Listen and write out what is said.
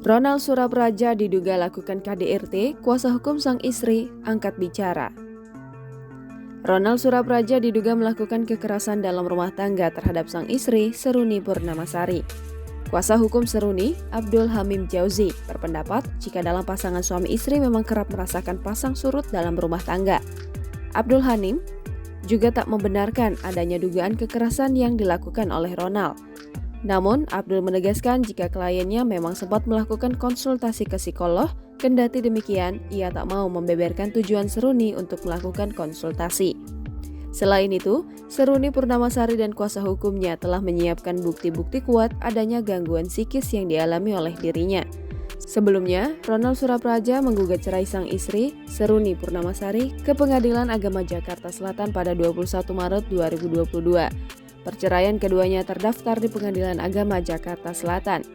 Ronald Surapraja diduga lakukan KDRT, kuasa hukum sang istri angkat bicara. Ronald Surapraja diduga melakukan kekerasan dalam rumah tangga terhadap sang istri, Seruni Purnamasari. Kuasa hukum Seruni, Abdul Hamim Jauzi, berpendapat jika dalam pasangan suami istri memang kerap merasakan pasang surut dalam rumah tangga. Abdul Hamim juga tak membenarkan adanya dugaan kekerasan yang dilakukan oleh Ronald. Namun, Abdul menegaskan jika kliennya memang sempat melakukan konsultasi ke psikolog, kendati demikian, ia tak mau membeberkan tujuan Seruni untuk melakukan konsultasi. Selain itu, Seruni Purnamasari dan kuasa hukumnya telah menyiapkan bukti-bukti kuat adanya gangguan psikis yang dialami oleh dirinya. Sebelumnya, Ronald Surapraja menggugat cerai sang istri, Seruni Purnamasari, ke Pengadilan Agama Jakarta Selatan pada 21 Maret 2022. Perceraian keduanya terdaftar di Pengadilan Agama Jakarta Selatan.